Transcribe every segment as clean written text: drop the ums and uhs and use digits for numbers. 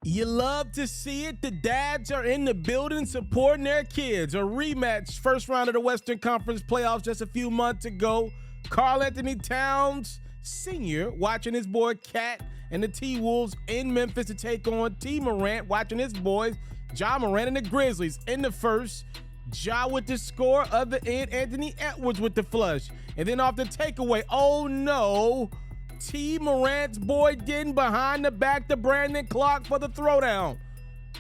You love to see it. The dads are in the building supporting their kids. A rematch, first round of the Western Conference playoffs just a few months ago. Karl-Anthony Towns Sr. watching his boy Cat and the T-Wolves in Memphis to take on T. Morant, watching his boys Ja Morant and the Grizzlies in the first. Ja with the score, other end Anthony Edwards with the flush. And then off the takeaway, oh no, T. Morant's boy Denton behind the back to Brandon Clark for the throwdown.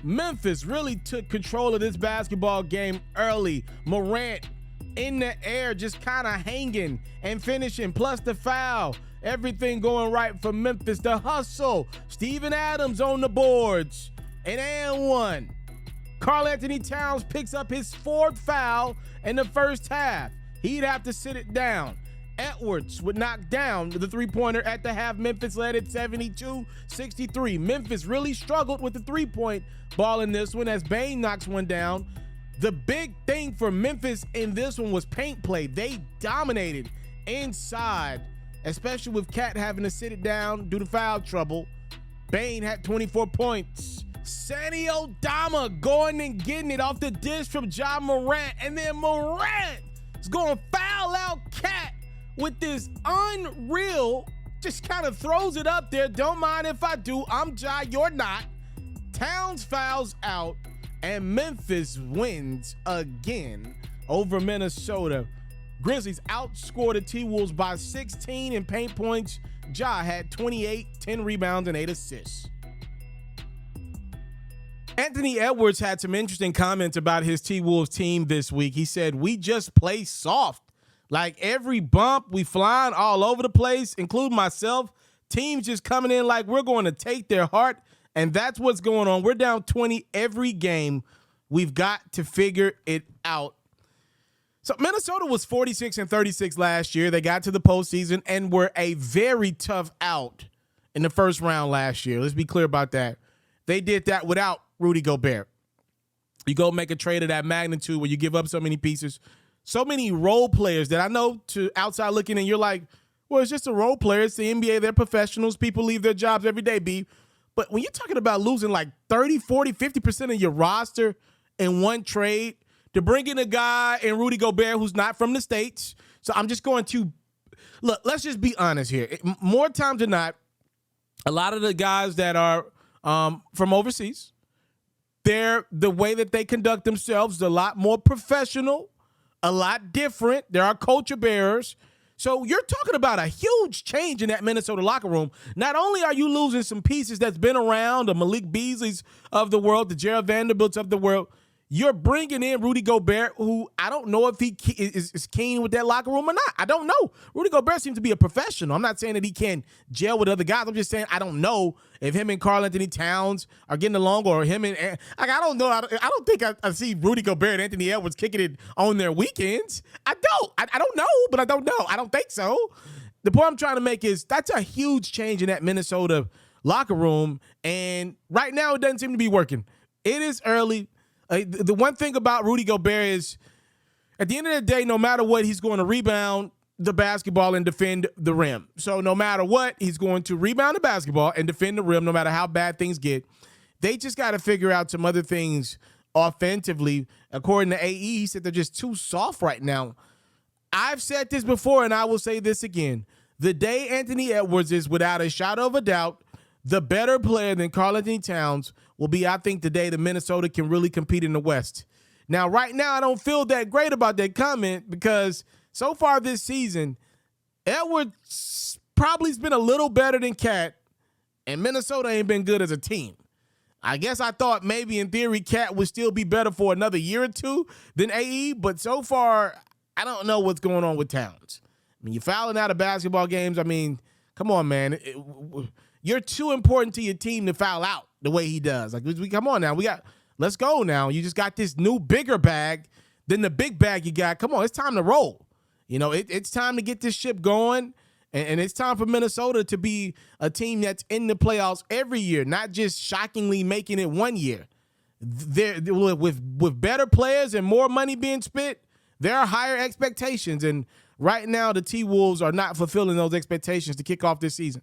Memphis really took control of this basketball game early. Morant in the air, just kind of hanging and finishing, plus the foul. Everything going right for Memphis. The hustle. Steven Adams on the boards. And one. Karl-Anthony Towns picks up his fourth foul in the first half. He'd have to sit it down. Edwards would knock down the three-pointer at the half. Memphis led at 72-63. Memphis really struggled with the three-point ball in this one as Bane knocks one down. The big thing for Memphis in this one was paint play. They dominated inside, especially with Cat having to sit it down due to foul trouble. Bane had 24 points. Santi Aldama going and getting it off the dish from Ja Morant, and then Morant is going to foul out Cat with this unreal, just kind of throws it up there. Don't mind if I do. I'm Ja, you're not. Towns fouls out, and Memphis wins again over Minnesota. Grizzlies outscored the T-Wolves by 16 in paint points. Ja had 28, 10 rebounds, and 8 assists. Anthony Edwards had some interesting comments about his T-Wolves team this week. He said, "We just play soft. Like every bump, we flying all over the place, including myself. Teams just coming in like we're going to take their heart, and that's what's going on. We're down 20 every game. We've got to figure it out." So Minnesota was 46-36 last year. They got to the postseason and were a very tough out in the first round last year. Let's be clear about that. They did that without Rudy Gobert. You go make a trade of that magnitude where you give up so many pieces, so many role players that I know to outside looking in, you're like, well, it's just a role player. It's the NBA. They're professionals. People leave their jobs every day, B. But when you're talking about losing like 30, 40, 50% of your roster in one trade to bring in a guy in Rudy Gobert who's not from the States. So I'm just going to, look, let's just be honest here. More times than not, a lot of the guys that are from overseas, the way that they conduct themselves is a lot more professional, a lot different. There are culture bearers. So you're talking about a huge change in that Minnesota locker room. Not only are you losing some pieces that's been around, the Malik Beasleys of the world, the Jared Vanderbilts of the world, you're bringing in Rudy Gobert, who I don't know if he is keen with that locker room or not. I don't know. Rudy Gobert seems to be a professional. I'm not saying that he can't gel with other guys. I'm just saying I don't know if him and Karl-Anthony Towns are getting along, or him and I don't know. I don't think I see Rudy Gobert and Anthony Edwards kicking it on their weekends. I don't know, but I don't know. I don't think so. The point I'm trying to make is that's a huge change in that Minnesota locker room, and right now it doesn't seem to be working. It is early. The one thing about Rudy Gobert is, at the end of the day, no matter what, he's going to rebound the basketball and defend the rim. So no matter what, he's going to rebound the basketball and defend the rim no matter how bad things get. They just got to figure out some other things offensively. According to AE, he said they're just too soft right now. I've said this before, and I will say this again. The day Anthony Edwards is, without a shadow of a doubt, the better player than Karl-Anthony Towns will be, I think, the day that Minnesota can really compete in the West. Now, right now, I don't feel that great about that comment because so far this season, Edwards probably has been a little better than Cat, and Minnesota ain't been good as a team. I guess I thought maybe in theory Cat would still be better for another year or two than AE, but so far, I don't know what's going on with Towns. I mean, you're fouling out of basketball games. I mean, come on, man. You're too important to your team to foul out the way he does. Like, come on now. Let's go now. You just got this new bigger bag than the big bag you got. Come on, it's time to roll. You know, it's time to get this ship going, and it's time for Minnesota to be a team that's in the playoffs every year, not just shockingly making it one year. With better players and more money being spent, there are higher expectations, and right now the T-Wolves are not fulfilling those expectations to kick off this season.